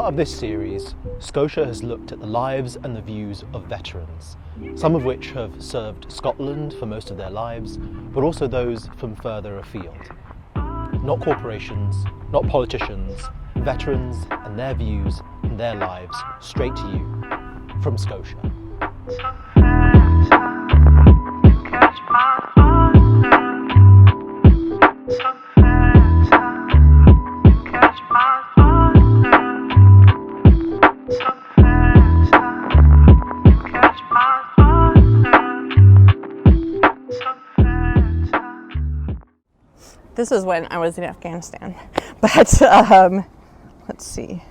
part of this series, Scotia has looked at the lives and the views of veterans, some of which have served Scotland for most of their lives, but also those from further afield. Not corporations, not politicians, veterans and their views and their lives straight to you from Scotia. This is when I was in Afghanistan, but let's see.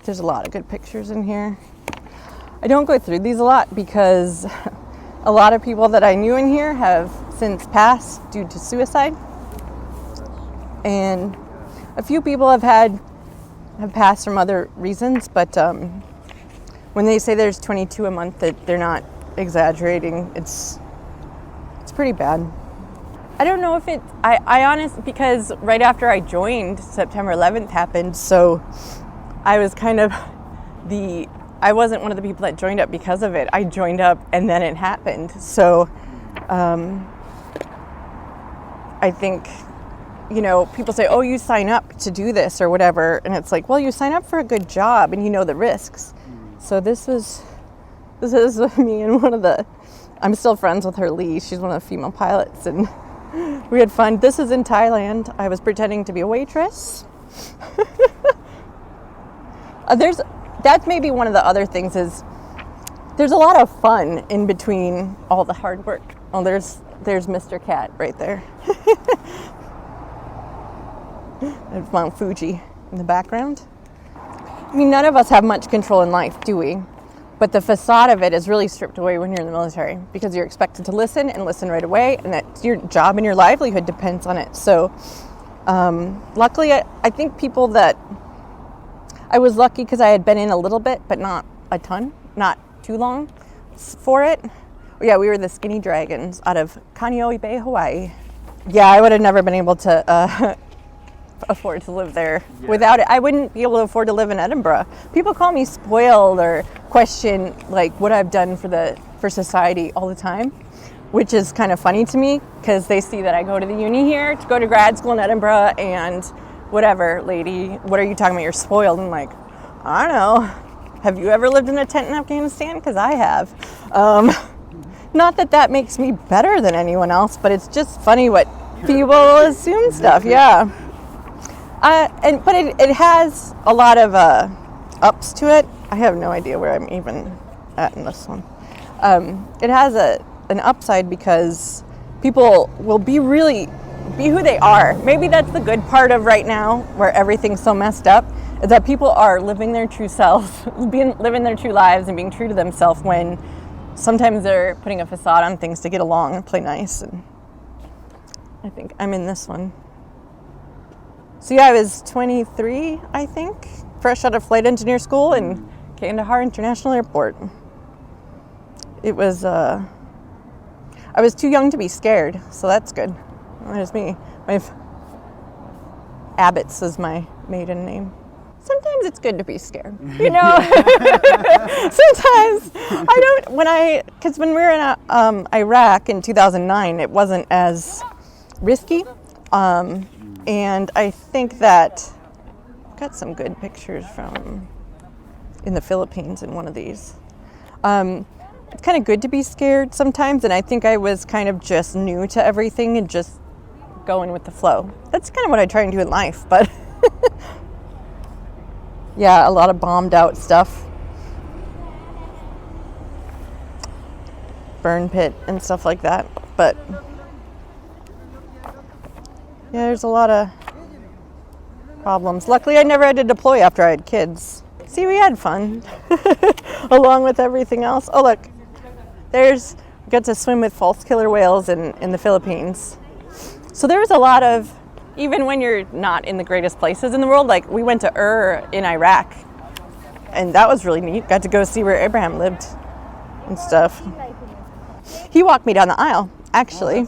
There's a lot of good pictures in here. I don't go through these a lot because a lot of people that I knew in here have since passed due to suicide, and a few people have passed from other reasons. But when they say there's 22 a month, that they're not exaggerating. It's pretty bad. I don't know if I honestly, because right after I joined, September 11th happened, so I was kind of I wasn't one of the people that joined up because of it. I joined up and then it happened. So I think, people say, oh, you sign up to do this or whatever. And it's like, well, you sign up for a good job and you know the risks. So this is me and I'm still friends with her, Lee. She's one of the female pilots, and we had fun. This is in Thailand. I was pretending to be a waitress. That's maybe one of the other things is there's a lot of fun in between all the hard work. Oh, there's Mr. Cat right there. There's Mount Fuji in the background. I mean, none of us have much control in life, do we? But the facade of it is really stripped away when you're in the military because you're expected to listen and listen right away, and that your job and your livelihood depends on it. So luckily, I think people that I was lucky because I had been in a little bit, but not a ton, not too long for it. Yeah, we were the Skinny Dragons out of Kaneohe Bay, Hawaii. Yeah, I would have never been able to afford to live there without it. I wouldn't be able to afford to live in Edinburgh. People call me spoiled or question like what I've done for society all the time, which is kind of funny to me because they see that I go to the uni here to go to grad school in Edinburgh and whatever, lady, what are you talking about? You're spoiled. I'm like, I don't know. Have you ever lived in a tent in Afghanistan? Because I have. Not that makes me better than anyone else, but it's just funny what people assume stuff. Yeah. But it has a lot of ups to it. I have no idea where I'm even at in this one. It has an upside because people will be who they are. Maybe that's the good part of right now, where everything's so messed up, is that people are living their true self, living their true lives and being true to themselves when sometimes they're putting a facade on things to get along and play nice. And I think I'm in this one. So yeah, I was 23, I think, fresh out of flight engineer school in Kandahar International Airport. It was, I was too young to be scared, so that's good. There's me. Abbott's is my maiden name. Sometimes it's good to be scared, Sometimes because when we were in Iraq in 2009, it wasn't as risky. And I think that I've got some good pictures from in the Philippines in one of these. It's kind of good to be scared sometimes, and I think I was kind of just new to everything and just going with the flow. That's kind of what I try and do in life, but yeah, a lot of bombed out stuff. Burn pit and stuff like that, but yeah, there's a lot of problems. Luckily, I never had to deploy after I had kids. See, we had fun along with everything else. Oh, look, we got to swim with false killer whales in the Philippines. So there was a lot of, even when you're not in the greatest places in the world, like we went to in Iraq, and that was really neat. Got to go see where Abraham lived and stuff. He walked me down the aisle, actually.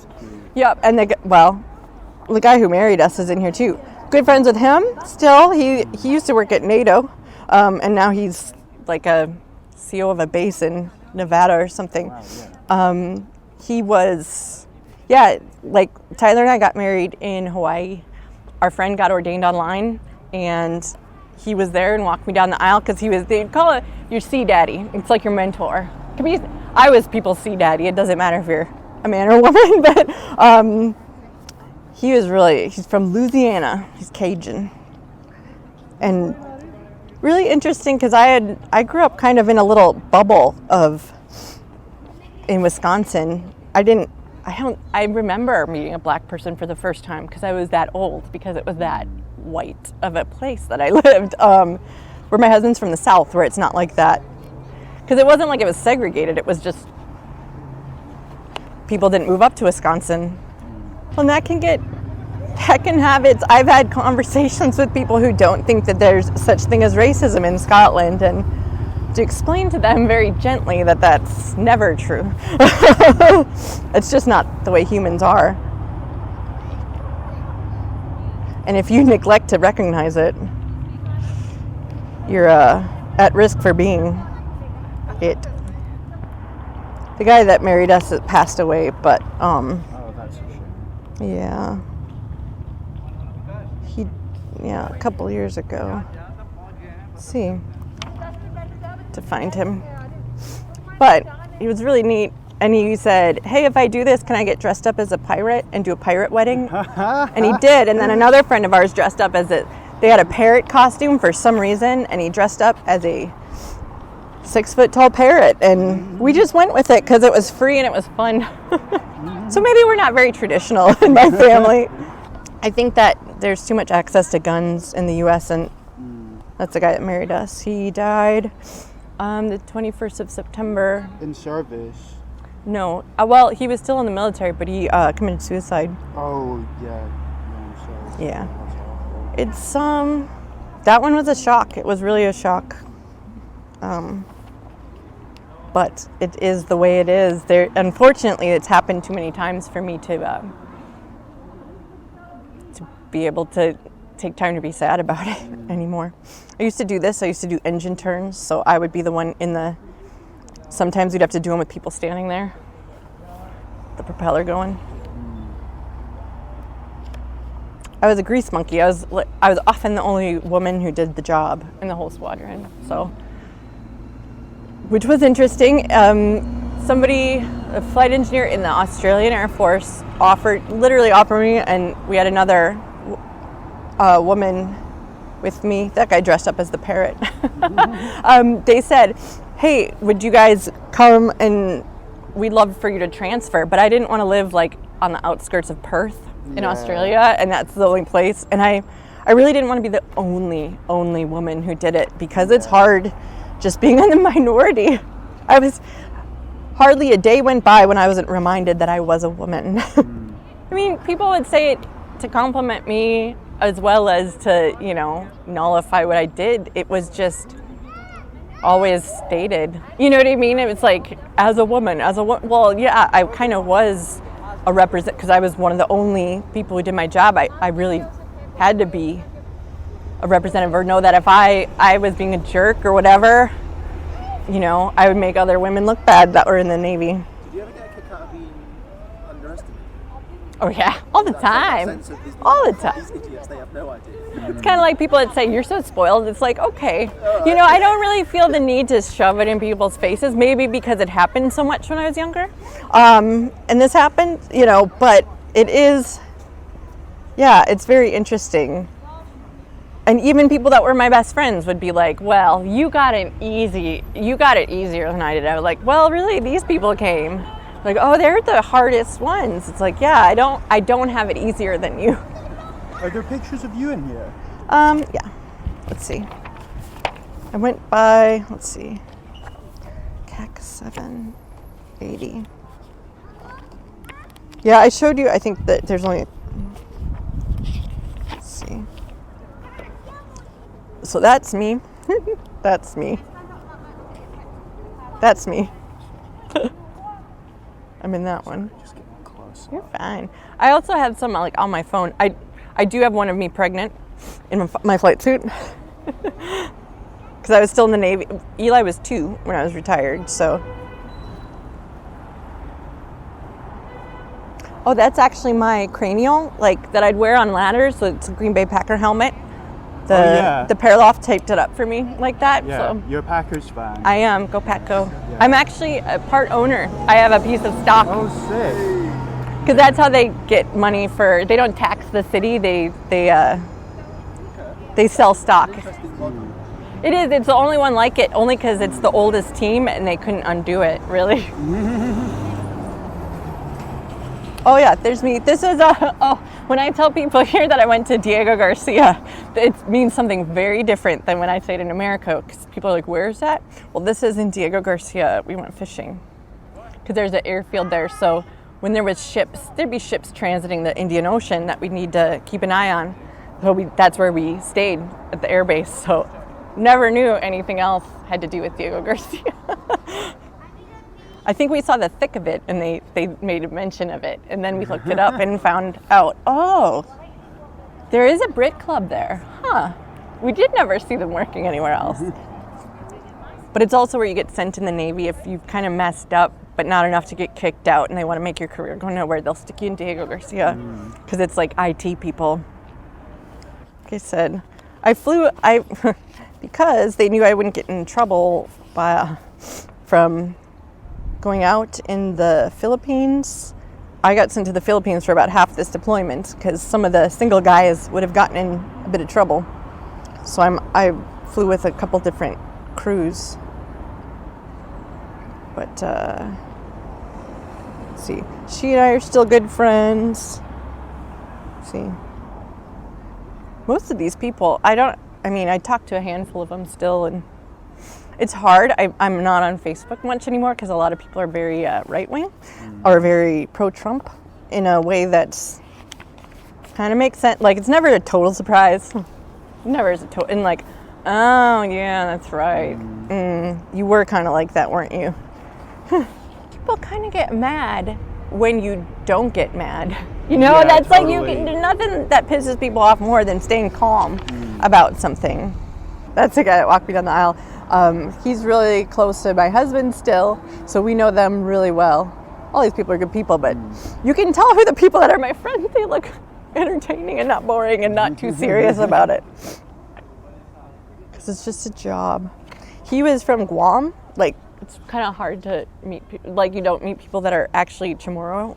Yep, and the guy who married us is in here too. good friends with him still. He used to work at NATO, and now he's like a CEO of a base in Nevada or something. Wow, yeah. He was, like Tyler and I got married in Hawaii. Our friend got ordained online, and he was there and walked me down the aisle because they'd call it your sea daddy. It's like your mentor. I was people's sea daddy. It doesn't matter if you're a man or a woman, but he's from Louisiana. He's Cajun. And really interesting because I grew up kind of in a little bubble in Wisconsin. I remember meeting a black person for the first time because I was that old, because it was that white of a place that I lived. Where my husband's from the South, where it's not like that. Because it wasn't like it was segregated, it was just people didn't move up to Wisconsin. Well, that can have its, I've had conversations with people who don't think that there's such thing as racism in Scotland, and to explain to them very gently that that's never true. It's just not the way humans are. And if you neglect to recognize it, you're at risk for being it. The guy that married us passed away, but Oh, that's a shame. yeah. A couple years ago. Let's see. To find him. But he was really neat, and he said, hey, if I do this, can I get dressed up as a pirate and do a pirate wedding? And he did, and then another friend of ours dressed up they had a parrot costume for some reason, and he dressed up as a 6-foot-tall parrot, and we just went with it because it was free and it was fun. So maybe we're not very traditional in my family. I think that there's too much access to guns in the U.S., and that's the guy that married us. He died the 21st of September. In service. No, well, he was still in the military, but he committed suicide. Oh, yeah. I'm sorry. Yeah. That's awful. It's that one was a shock. It was really a shock. But it is the way it is. Unfortunately, it's happened too many times for me to be able to take time to be sad about it anymore. I used to do this. I used to do engine turns, so I would be the one sometimes we'd have to do them with people standing there. The propeller going. I was a grease monkey. I was often the only woman who did the job in the whole squadron. So, which was interesting. A flight engineer in the Australian Air Force literally offered me, and we had another woman with me. That guy dressed up as the parrot. They said, hey, would you guys come, and we'd love for you to transfer, but I didn't want to live like on the outskirts of Perth in Australia, and that's the only place. And I really didn't want to be the only woman who did it, because it's hard just being in the minority. Hardly a day went by when I wasn't reminded that I was a woman. I mean, people would say it to compliment me as well as to, nullify what I did. It was just always stated. You know what I mean? It was like, as a woman, well, yeah, I kind of was a represent, because I was one of the only people who did my job. I really had to be a representative, or know that if I was being a jerk or whatever, I would make other women look bad that were in the Navy. Did you ever get a kick out of being underestimated? Oh yeah, all the time. All the time. These idiots, they have no idea. It's kind of like people that say, you're so spoiled. It's like, okay. I don't really feel the need to shove it in people's faces, maybe because it happened so much when I was younger. And this happened, but it is, it's very interesting. And even people that were my best friends would be like, well, you got it easier than I did. I was like, well, really, these people came. Like, oh, they're the hardest ones. It's like, yeah, I don't have it easier than you. Are there pictures of you in here? Yeah. Let's see. I went by, CAC 780. Yeah, I showed you, I think that there's only, let's see. So that's me. That's me. That's me. I'm in that one. Just getting close. You're fine. I also have some on my phone. I do have one of me pregnant in my flight suit. Because I was still in the Navy. Eli was 2 when I was retired, so. Oh, that's actually my cranial, like that I'd wear on ladders. So it's a Green Bay Packer helmet. The Paraloft taped it up for me like that. Yeah, So you're a Packers fan. I am. Go Pack Go. I'm actually a part owner. I have a piece of stock. Oh, sick. Because that's how they get money for. They don't tax the city. They sell stock. Interesting model. It is. It's the only one like it. Only because it's the oldest team and they couldn't undo it. Really. Oh yeah, there's me. This is when I tell people here that I went to Diego Garcia, it means something very different than when I say it in America. Because people are like, "Where is that?" Well, this is in Diego Garcia. We went fishing because there's an airfield there. So when there was ships, there'd be ships transiting the Indian Ocean that we need to keep an eye on. So that's where we stayed at the air base. So never knew anything else had to do with Diego Garcia. I think we saw the thick of it and they made a mention of it. And then we looked it up and found out, oh, there is a Brit club there. Huh. We did never see them working anywhere else. But it's also where you get sent in the Navy if you've kind of messed up, but not enough to get kicked out and they want to make your career go nowhere. They'll stick you in Diego Garcia because it's like IT people. Like I said, because they knew I wouldn't get in trouble from going out in the Philippines. I got sent to the Philippines for about half this deployment because some of the single guys would have gotten in a bit of trouble. So I flew with a couple different crews. But let's see, she and I are still good friends. Let's see. Most of these people, I talk to a handful of them still, and it's hard. I'm not on Facebook much anymore because a lot of people are very right-wing or very pro-Trump in a way that's kind of makes sense. Like, it's never a total surprise. Never is a total, and like, oh yeah, that's right. You were kind of like that, weren't you? People kind of get mad when you don't get mad. You know, Yeah, that's totally. like, there's nothing that pisses people off more than staying calm about something. That's the guy that walked me down the aisle. He's really close to my husband still, so we know them really well. All these people are good people, but you can tell who the people that are my friends, they look entertaining and not boring and not too serious about it. Because it's just a job. He was from Guam. Like, it's kind of hard to meet people. Like, you don't meet people that are actually Chamorro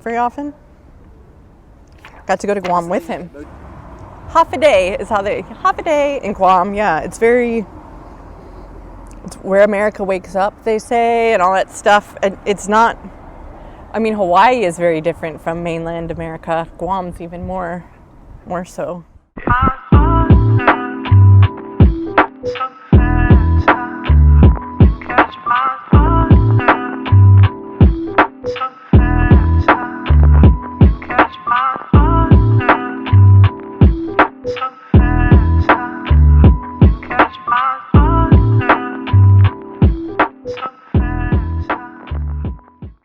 very often. Got to go to Guam with him. Half a day in Guam, yeah. It's where America wakes up, they say, and all that stuff. And it's not, Hawaii is very different from mainland America. Guam's even more so. So